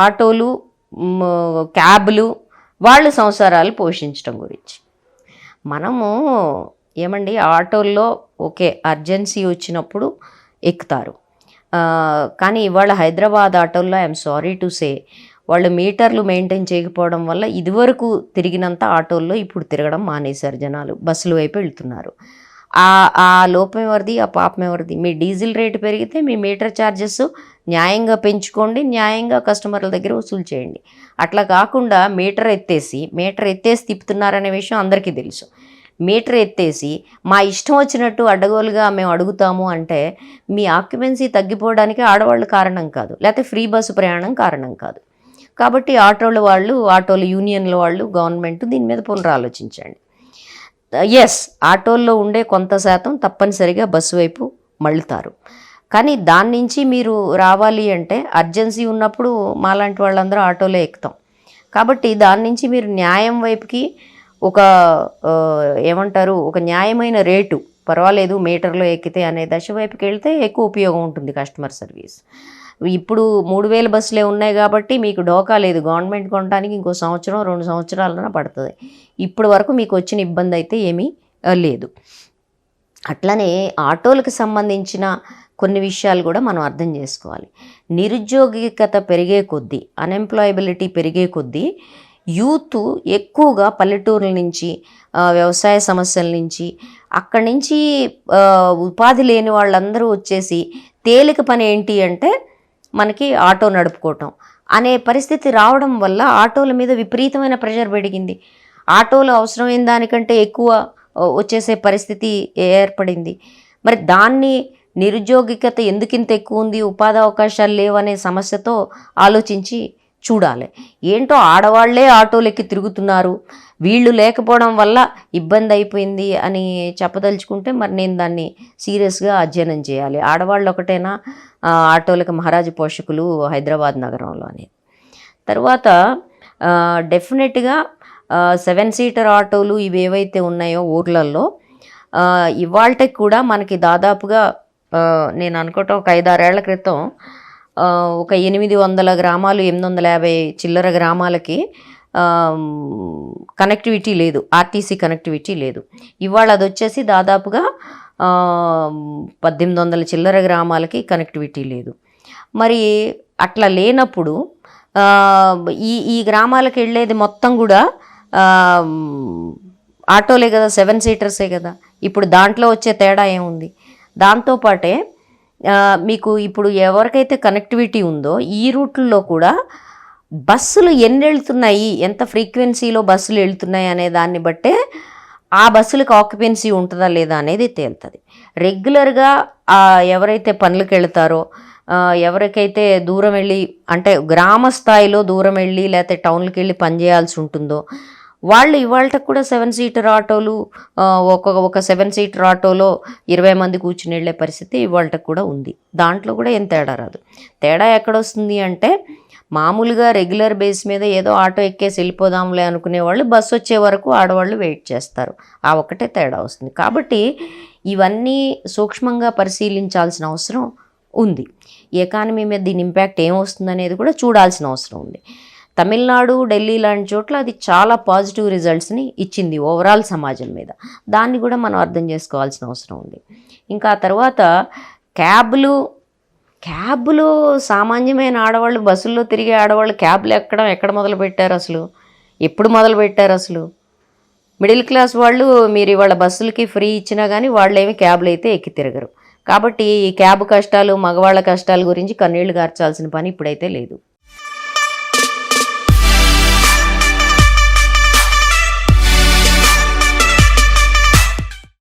ఆటోలు, క్యాబ్లు వాళ్ళు సంసారాలు పోషించడం గురించి. మనము ఏమండి, ఆటోల్లో ఓకే అర్జెన్సీ వచ్చినప్పుడు ఎక్కుతారు, కానీ ఇవాళ హైదరాబాద్ ఆటోల్లో ఐఎమ్ సారీ టు సే వాళ్ళు మీటర్లు మెయింటైన్ చేయకపోవడం వల్ల ఇదివరకు తిరిగినంత ఆటోల్లో ఇప్పుడు తిరగడం మానేశారు జనాలు, బస్సుల వైపు వెళ్తున్నారు. ఆ లోపం ఎవరిది, ఆ పాపం ఎవరిది? మీ డీజిల్ రేటు పెరిగితే మీ మీటర్ ఛార్జెస్ న్యాయంగా పెంచుకోండి, న్యాయంగా కస్టమర్ల దగ్గర వసూలు చేయండి. అట్లా కాకుండా మీటర్ ఎత్తేసి తిప్పుతున్నారనే విషయం అందరికీ తెలుసు. మీటర్ ఎత్తేసి మా ఇష్టం వచ్చినట్టు అడ్డగోలుగా మేము అడుగుతాము అంటే మీ ఆక్యుపెన్సీ తగ్గిపోవడానికి ఆడవాళ్ళు కారణం కాదు, లేకపోతే ఫ్రీ బస్సు ప్రయాణం కారణం కాదు. కాబట్టి ఆటోల యూనియన్ల వాళ్ళు, గవర్నమెంట్ దీని మీద పునరాలోచించండి. ఎస్, ఆటోల్లో ఉండే కొంత శాతం తప్పనిసరిగా బస్సు వైపు మళ్ళుతారు, కానీ దాని నుంచి మీరు రావాలి అంటే అర్జెన్సీ ఉన్నప్పుడు మాలాంటి వాళ్ళందరూ ఆటోలో ఎక్కుతాం. కాబట్టి దాని నుంచి మీరు న్యాయం వైపుకి ఒక న్యాయమైన రేటు, పర్వాలేదు మీటర్లో ఎక్కితే అనే దశ వైపుకి వెళ్తే ఎక్కువ ఉపయోగం ఉంటుంది కస్టమర్ సర్వీస్. ఇప్పుడు 3000 బస్సులే ఉన్నాయి కాబట్టి మీకు డోకా లేదు, గవర్నమెంట్ కొనడానికి ఇంకో 1-2 సంవత్సరాలన పడుతుంది. ఇప్పటి వరకు మీకు వచ్చిన ఇబ్బంది అయితే ఏమీ లేదు. అట్లనే ఆటోలకు సంబంధించిన కొన్ని విషయాలు కూడా మనం అర్థం చేసుకోవాలి. నిరుద్యోగికత పెరిగే కొద్దీ, అన్ఎంప్లాయబిలిటీ పెరిగే కొద్దీ యూత్ ఎక్కువగా పల్లెటూరుల నుంచి, వ్యవసాయ సమస్యల నుంచి, అక్కడి నుంచి ఉపాధి లేని వాళ్ళందరూ వచ్చేసి తేలిక పని ఏంటి అంటే మనకి ఆటో నడుపుకోవటం అనే పరిస్థితి రావడం వల్ల ఆటోల మీద విపరీతమైన ప్రెషర్ పెరిగింది. ఆటోలు అవసరమైన దానికంటే ఎక్కువ వచ్చేసే పరిస్థితి ఏర్పడింది. మరి దాన్ని నిరుద్యోగికత ఎందుకింత ఎక్కువ ఉంది, ఉపాధి అవకాశాలు లేవనే సమస్యతో ఆలోచించి చూడాలి. ఏంటో ఆడవాళ్లే ఆటోలెక్కి తిరుగుతున్నారు, వీళ్ళు లేకపోవడం వల్ల ఇబ్బంది అయిపోయింది అని చెప్పదలుచుకుంటే మరి నేను దాన్ని సీరియస్గా అధ్యయనం చేయాలి. ఆడవాళ్ళు ఒకటేనా ఆటోలకు మహారాజు పోషకులు హైదరాబాద్ నగరంలో అనేది? తర్వాత డెఫినెట్గా 7 సీటర్ ఆటోలు ఇవి ఏవైతే ఉన్నాయో ఊర్లలో ఇవాళకి కూడా మనకి దాదాపుగా నేను అనుకోవటం ఒక 5-6 ఏళ్ల క్రితం ఒక 800 గ్రామాలు, 850 చిల్లర గ్రామాలకి కనెక్టివిటీ లేదు, ఆర్టీసీ కనెక్టివిటీ లేదు. ఇవాళ అది వచ్చేసి దాదాపుగా 1800 చిల్లర గ్రామాలకి కనెక్టివిటీ లేదు. మరి అట్లా లేనప్పుడు ఈ గ్రామాలకు వెళ్ళేది మొత్తం కూడా ఆటోలే కదా, 7 సీటర్సే కదా. ఇప్పుడు దాంట్లో వచ్చే తేడా ఏముంది? దాంతోపాటే మీకు ఇప్పుడు ఎవరికైతే కనెక్టివిటీ ఉందో ఈ రూట్లలో కూడా బస్సులు ఎన్ని వెళ్తున్నాయి, ఎంత ఫ్రీక్వెన్సీలో బస్సులు వెళ్తున్నాయి అనే దాన్ని బట్టే ఆ బస్సులకు ఆక్యుపెన్సీ ఉంటుందా లేదా అనేది తేలుతుంది. రెగ్యులర్గా ఎవరైతే పనులకు వెళ్తారో, ఎవరికైతే దూరం వెళ్ళి అంటే గ్రామ స్థాయిలో దూరం వెళ్ళి లేకపోతే టౌన్కి వెళ్ళి పనిచేయాల్సి ఉంటుందో వాళ్ళు ఇవాళకి కూడా 7 సీటర్ ఆటోలు, ఒక 7 సీటర్ ఆటోలో 20 మంది కూర్చుని వెళ్ళే పరిస్థితి ఇవాళకి కూడా ఉంది. దాంట్లో కూడా ఏం తేడా రాదు. తేడా ఎక్కడొస్తుంది అంటే మామూలుగా రెగ్యులర్ బేస్ మీద ఏదో ఆటో ఎక్కేసి వెళ్ళిపోదాంలే అనుకునే వాళ్ళు బస్సు వచ్చే వరకు ఆడవాళ్ళు వెయిట్ చేస్తారు. ఆ ఒక్కటే తేడా వస్తుంది. కాబట్టి ఇవన్నీ సూక్ష్మంగా పరిశీలించాల్సిన అవసరం ఉంది. ఎకానమీ మీద దీని ఇంపాక్ట్ ఏమొస్తుంది అనేది కూడా చూడాల్సిన అవసరం ఉంది. తమిళనాడు, ఢిల్లీ లాంటి చోట్ల అది చాలా పాజిటివ్ రిజల్ట్స్ని ఇచ్చింది ఓవరాల్ సమాజం మీద. దాన్ని కూడా మనం అర్థం చేసుకోవాల్సిన అవసరం ఉంది. ఇంకా తర్వాత క్యాబ్లు సామాన్యమైన ఆడవాళ్ళు, బస్సుల్లో తిరిగే ఆడవాళ్ళు క్యాబ్లు ఎక్కడ మొదలు పెట్టారు అసలు? ఎప్పుడు మొదలు పెట్టారు అసలు? మిడిల్ క్లాస్ వాళ్ళు మీరు ఇవాళ బస్సులకి ఫ్రీ ఇచ్చినా కానీ వాళ్ళేమి క్యాబ్లు అయితే ఎక్కి తిరగరు. కాబట్టి ఈ క్యాబ్ కష్టాలు, మగవాళ్ళ కష్టాల గురించి కన్నీళ్లు గార్చాల్సిన పని ఇప్పుడైతే లేదు.